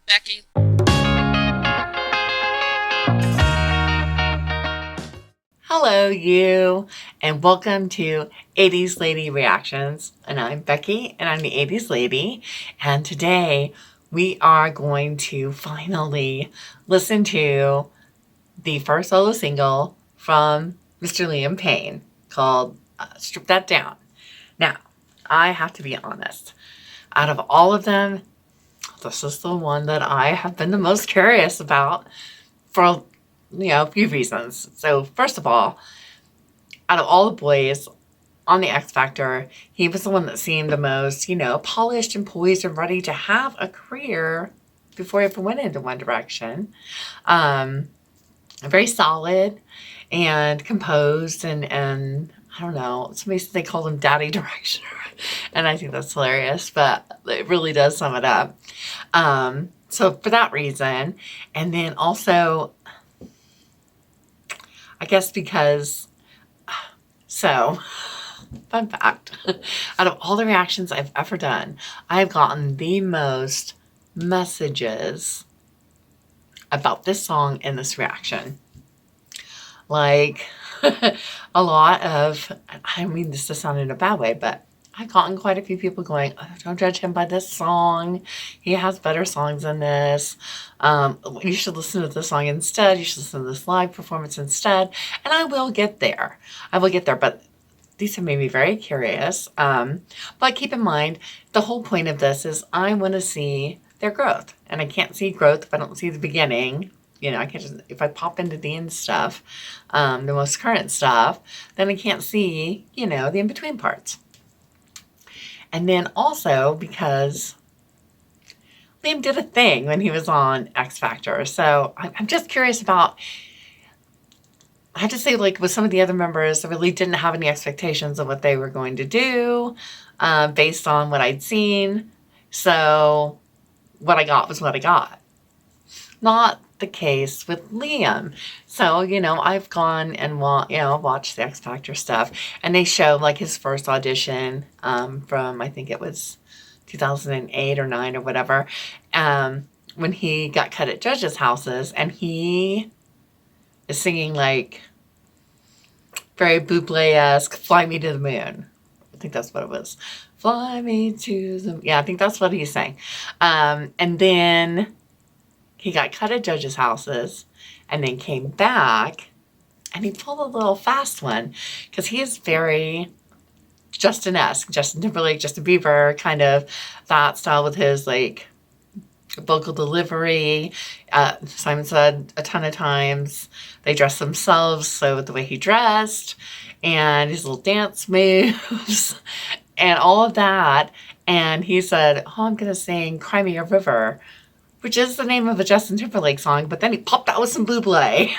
Becky. Hello, you, and welcome to 80s Lady Reactions. And I'm Becky, and I'm the 80s Lady. And today we are going to finally listen to the first solo single from Mr. Liam Payne called Strip That Down. Now, I have to be honest. Out of all of them, this is the one that I have been the most curious about for, a few reasons. So, first of all, out of all the boys on the X Factor, he was the one that seemed the most, polished and poised and ready to have a career before he ever went into One Direction. Very solid and composed and I don't know, somebody said they called him Daddy Directioner. And I think that's hilarious, but it really does sum it up. So for that reason, and then also, I guess because, so fun fact, out of all the reactions I've ever done, I've gotten the most messages about this song in this reaction. Like, a lot of, I don't mean this to sound in a bad way, but I've gotten quite a few people going, oh, don't judge him by this song. He has better songs than this. You should listen to this song instead. You should listen to this live performance instead. And I will get there. But these have made me very curious. But keep in mind, the whole point of this is I want to see their growth. And I can't see growth if I don't see the beginning. I can't just, if I pop into the end stuff, the most current stuff, then I can't see, the in-between parts. And then also because Liam did a thing when he was on X Factor. So I'm just curious about, I have to say, like, with some of the other members, I really didn't have any expectations of what they were going to do based on what I'd seen. So what I got was what I got. Not the case with Liam. So, I've gone and watched the X Factor stuff, and they show like his first audition from, I think it was 2008 or 9 or whatever, when he got cut at judges' houses, and he is singing like very Bublé-esque Fly Me to the Moon. I think that's what it was. Fly me to the, yeah, I think that's what he's saying. And then he got cut at judges' houses and then came back, and he pulled a little fast one because he is very Justin-esque, Justin Timberlake, Justin Bieber, kind of that style with his like vocal delivery. Simon said a ton of times they dress themselves, so the way he dressed and his little dance moves and all of that. And he said, oh, I'm going to sing Cry Me a River, which is the name of a Justin Timberlake song, but then he popped out with some Bublé,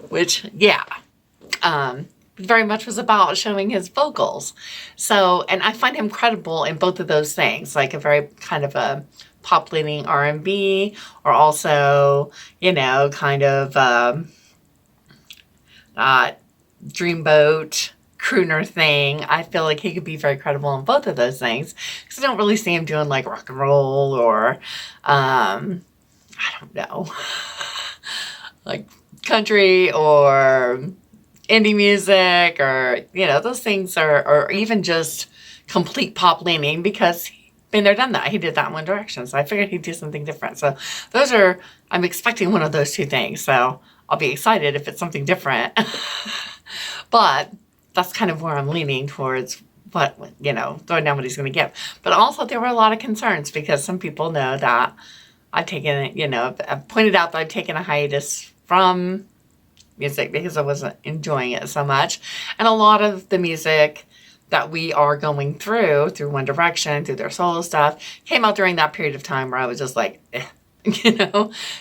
which, yeah, very much was about showing his vocals. So, and I find him credible in both of those things, like a very kind of a pop-leaning R&B, or also, kind of that dreamboat crooner thing. I feel like he could be very credible in both of those things, because I don't really see him doing like rock and roll or I don't know, like country or indie music, or those things are, or even just complete pop leaning, because he's been there, done that. He did that in One Direction, so I figured he'd do something different. So I'm expecting one of those two things, so I'll be excited if it's something different. But that's kind of where I'm leaning towards, what, throwing down what he's going to give. But also there were a lot of concerns, because some people know that I've taken, I've pointed out that I've taken a hiatus from music because I wasn't enjoying it so much. And a lot of the music that we are going through One Direction, through their solo stuff, came out during that period of time where I was just like,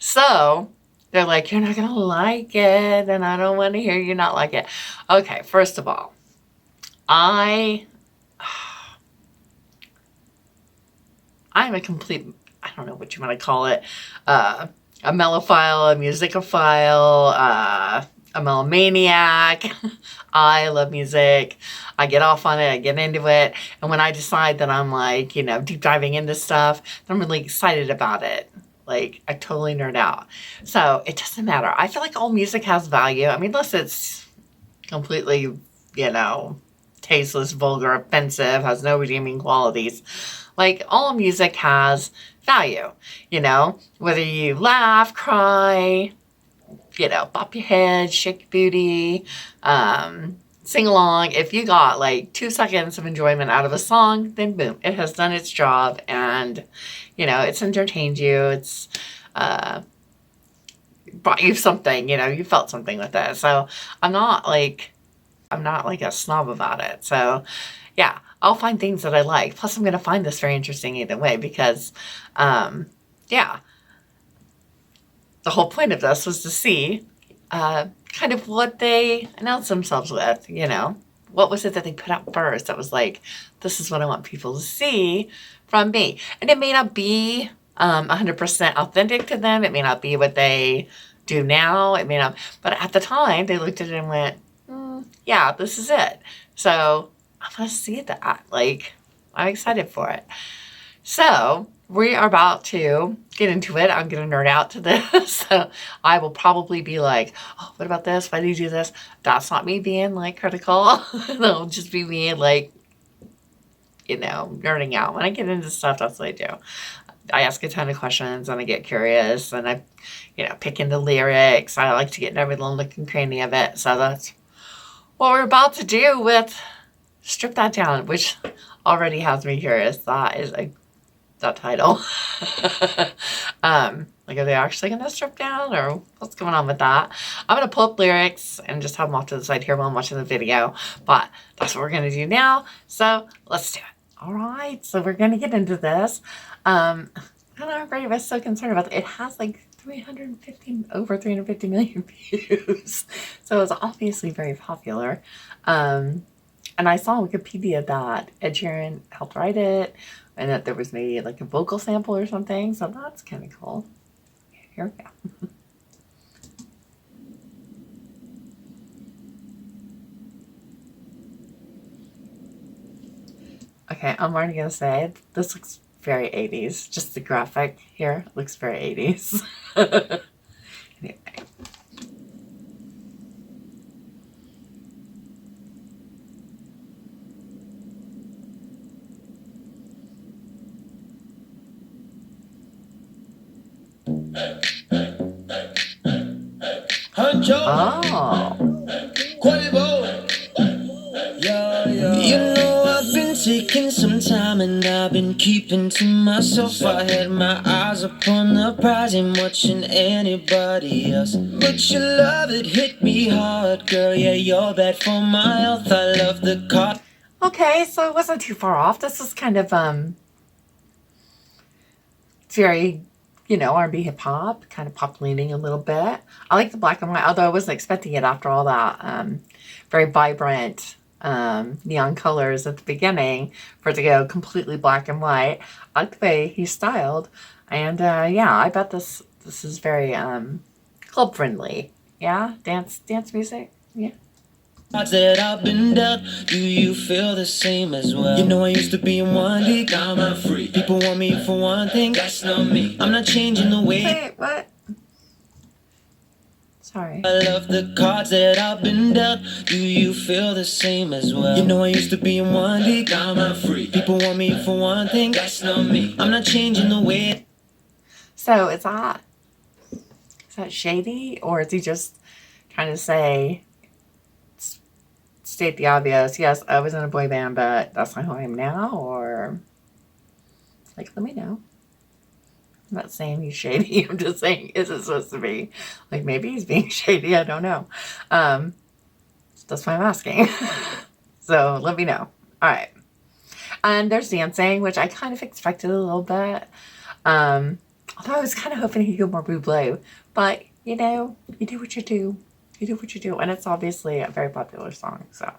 So they're like, you're not going to like it, and I don't want to hear you not like it. Okay, first of all, I'm a complete, I don't know what you want to call it, a mellophile, a musicophile, a melomaniac. I love music. I get off on it. I get into it. And when I decide that I'm like, deep diving into stuff, I'm really excited about it. Like, I totally nerd out. So it doesn't matter. I feel like all music has value. I mean, unless it's completely, tasteless, vulgar, offensive, has no redeeming qualities. Like, all music has value, whether you laugh, cry, bop your head, shake your booty, sing along. If you got like 2 seconds of enjoyment out of a song, then boom, it has done its job, and it's entertained you. It's brought you something. You felt something with it. So I'm not like a snob about it. So yeah, I'll find things that I like. Plus, I'm going to find this very interesting either way because, yeah, the whole point of this was to see kind of what they announced themselves with, What was it that they put out first that was like, this is what I want people to see from me. And it may not be 100% authentic to them. It may not be what they do now. It may not. But at the time, they looked at it and went, yeah, this is it. So I want to see that. Like, I'm excited for it. So we are about to get into it. I'm going to nerd out to this. So I will probably be like, oh, what about this? Why do you do this? That's not me being like critical. It'll just be me like, nerding out. When I get into stuff, that's what I do. I ask a ton of questions and I get curious and I, pick into lyrics. I like to get in every little nook and cranny of it. So that's what we're about to do with Strip That Down, which already has me curious. That is that title. Like, are they actually going to strip down or what's going on with that? I'm going to pull up lyrics and just have them off to the side here while I'm watching the video, but that's what we're going to do now. So let's do it. All right. So we're going to get into this. I don't know, everybody was so concerned about it. It has like over 350 million views. So it's obviously very popular. And I saw on Wikipedia that Ed Sheeran helped write it and that there was maybe like a vocal sample or something. So that's kind of cool. Here we go. Okay, I'm already going to say this looks very 80s. Just the graphic here looks very 80s. Anyway. Oh. I've been taking some time and I've been keeping to myself. I had my eyes upon the prize and watching anybody else. But your love, it hit me hard, girl. Yeah, you're bad for my health. I love the car. Okay, so it wasn't too far off. This was kind of very, R&B hip hop, kind of pop leaning a little bit. I like the black and white, although I wasn't expecting it after all that very vibrant neon colors at the beginning for it to go completely black and white. I like the way he's styled, and yeah, I bet this is very club friendly. Yeah, dance music. Yeah. That I've been dealt. Do you feel the same as well? I used to be in one deep, now I'm free. People want me for one thing, that's not me. I'm not changing the way. Wait, what? Sorry. I love the cards that I've been dealt. Do you feel the same as well? I used to be in one deep, now I'm free. People want me for one thing, that's not me. I'm not changing the way. So is that shady, or is he just trying to say, state the obvious? Yes, I was in a boy band, but that's not who I am now. Or like, let me know. I'm not saying he's shady. I'm just saying, is it supposed to be like, maybe he's being shady? I don't know. That's why I'm asking. So let me know. All right. And there's dancing, which I kind of expected a little bit. Although I was kind of hoping he'd go more Buble, but you do what you do. You do what you do, and it's obviously a very popular song. So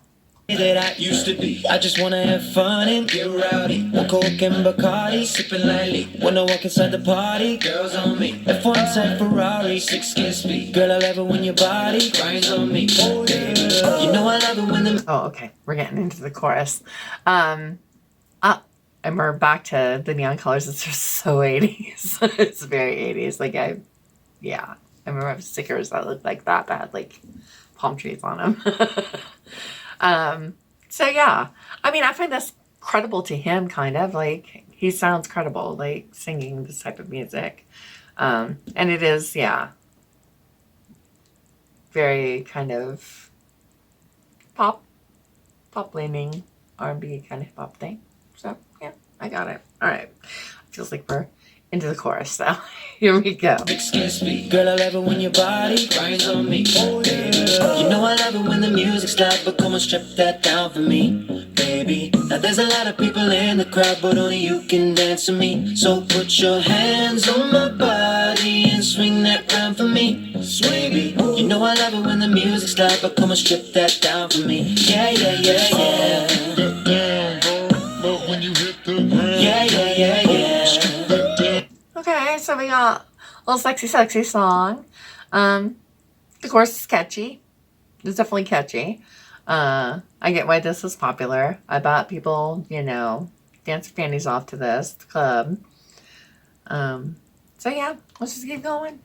that I used to be. I just wanna have fun and get rowdy. One Coke and Bacardi, sipping lightly. When I walk inside the party, girls on me. F1 type Ferrari, 6 speed. Girl, I love it when your body grinds on me. Oh, baby, you know I love it when the... Oh, okay. We're getting into the chorus. And we're back to the neon colors. It's just so 80s. It's very 80s. Like, yeah. I remember I have stickers that looked like that had, like, palm trees on them. So, yeah. I mean, I find this credible to him, kind of. Like, he sounds credible, like, singing this type of music. And it is, yeah, very kind of pop-leaning R&B kind of hip-hop thing. So, yeah, I got it. All right. Feels like we're into the chorus, so here we go. Excuse me, girl, I love it when your body grinds on me. Oh, yeah. You know I love it when the music's loud, but come on, strip that down for me, baby. Now there's a lot of people in the crowd, but only you can dance with me. So put your hands on my body and swing that round for me, baby. You know I love it when the music's loud, but come on, strip that down for me. Yeah, yeah, yeah, yeah. Strip that down, girl, but when you hit the ground. Yeah, yeah, yeah, yeah. Strip that down. Okay, so we got a little sexy song. The chorus is catchy. It's definitely catchy. I get why this is popular. I bet people, you know, dance their panties off to this, the club. So yeah, let's just keep going.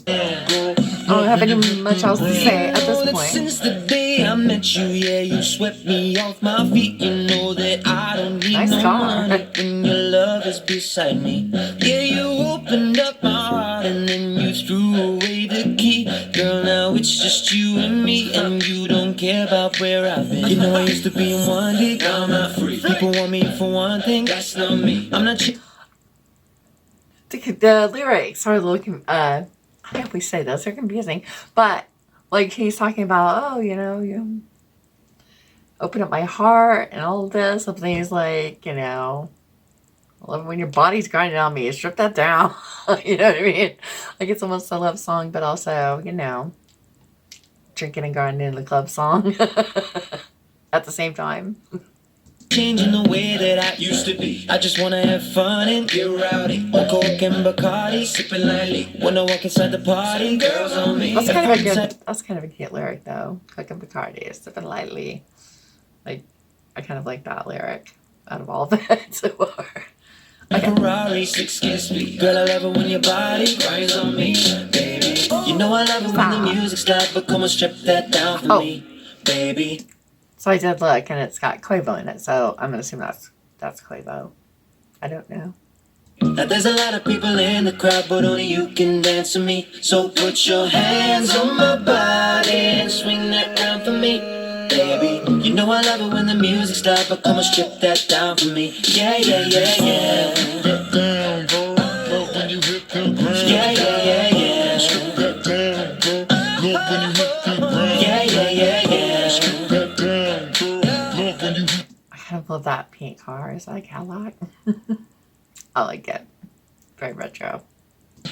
I don't have any much else to say at this point. Since the day I met you, yeah, you swept me off my feet. You know that I don't need Nice no car. money when your love is beside me. Yeah, you opened up my heart and then you threw away the key. Girl, now it's just you and me, and you don't care about where I've been. You know I used to be in one deep, now I'm not free. People want me for one thing, that's not me. I'm not The lyrics are a little, I always say this, they're confusing, but like he's talking about, oh, you know, you open up my heart and all of this. Something he's like, you know, I love it when your body's grinding on me. Strip that down. You know what I mean? Like it's almost a love song, but also, you know, drinking and grinding in the club song at the same time. changing the way that I used to be. I just wanna have fun and get rowdy. One Coke and Bacardi, sipping lightly. When I walk inside the party, girls on me. That's kind of a cute lyric though. Coke and Bacardi, sipping lightly. Like, I kind of like that lyric out of all of it so far. Okay. Ferrari, 6 speed. Girl, I love it when your body grinds on me, baby. You know I love it when the music's loud, but come on, strip that down for me, baby. So I did look, and it's got Quavo in it, so I'm gonna assume that's Quavo. I don't know. Now there's a lot of people in the crowd, but only you can dance with me. So put your hands on my body and swing that round for me, baby. You know I love it when the music's loud, but come on, strip that down for me. Yeah, yeah, yeah, yeah. Strip that down, girl, but when you hit the ground. Yeah, yeah, yeah, yeah. Strip that down, girl, love when you hit the ground. Yeah, yeah, yeah, yeah. Strip that down, girl, love when you hit. I kind of love that pink car. Is that a Cadillac? I like it. Very retro.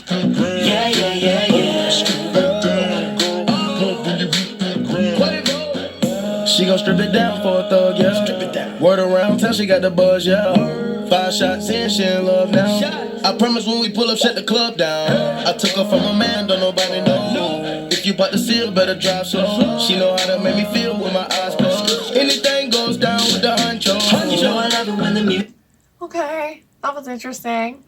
Yeah, yeah, yeah, yeah. Strip that down, girl, love when you hit the ground. She gon' strip it down for a thug, yeah. Strip it down. Word around town, she got the buzz, yeah. 5 shots in, she in love now. I promise when we pull up, shut the club down. I took her from a man, don't nobody know. If you bout to seal, better drive slow. She know how to make me feel with my eyes closed. Anything goes down with the honcho. You know I love it when the music. Okay, that was interesting.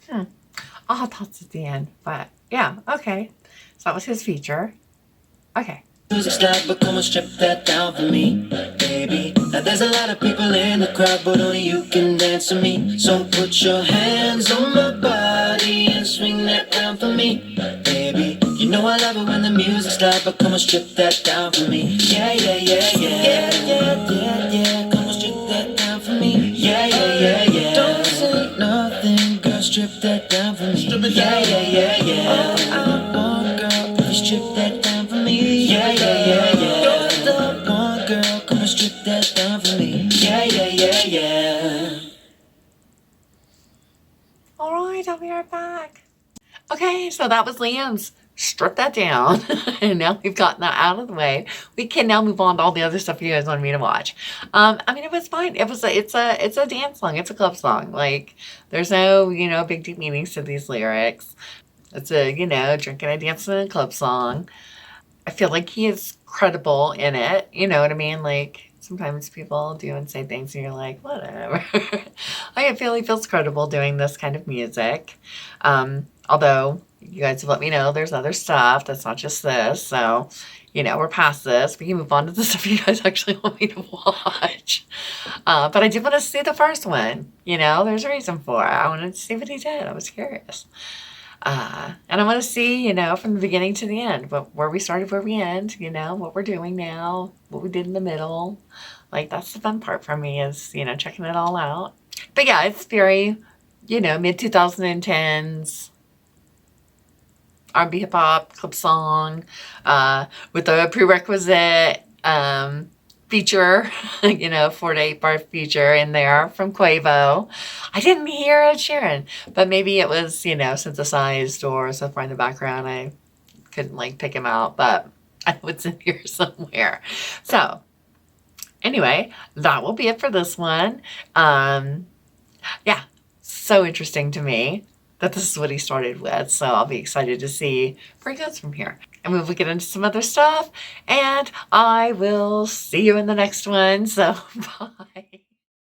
I'll have thoughts at the end, but yeah, okay. So that was his feature. Okay. Music's loud, but come on, strip that down for me, baby. Now there's a lot of people in the crowd, but only you can dance with me. So put your hands on my body and swing that round for me, baby. You know I love it when the music's loud, but come on, strip that down for me. Yeah, yeah, yeah, yeah. Yeah, yeah, yeah, yeah. Come on, strip that down for me. Yeah, yeah, yeah, yeah. Don't say nothing, girl, strip that down for me. Yeah, yeah, yeah, yeah. I want, girl, if you strip that down for me. Yeah, yeah, yeah, yeah. You're the one, girl, come on, strip that down for me. Yeah, yeah, yeah, yeah. All right, I'll be right back. Okay, so that was Liam's strip that down. And now we've gotten that out of the way. We can now move on to all the other stuff you guys wanted me to watch. I mean, it was fine. It's a dance song. It's a club song. Like, there's no, big deep meanings to these lyrics. It's a, drinking and dancing in a club song. I feel like he is credible in it. You know what I mean? Like, sometimes people do and say things and you're like, whatever. I feel he feels credible doing this kind of music. Although you guys have let me know there's other stuff that's not just this. So, we're past this. We can move on to the stuff you guys actually want me to watch. But I did want to see the first one. There's a reason for it. I wanted to see what he did. I was curious. And I want to see, from the beginning to the end, where we started, where we end, what we're doing now, what we did in the middle. Like, that's the fun part for me is, checking it all out. But yeah, it's very, mid 2010s R&B hip hop club song, with a prerequisite, feature, 4 to 8 bar feature in there from Quavo. I didn't hear Ed Sheeran, but maybe it was, synthesized or so far in the background I couldn't pick him out, but I know it's in here somewhere. So anyway, that will be it for this one. Yeah, so interesting to me that this is what he started with. So I'll be excited to see where he goes from here. And we will get into some other stuff. And I will see you in the next one. So bye.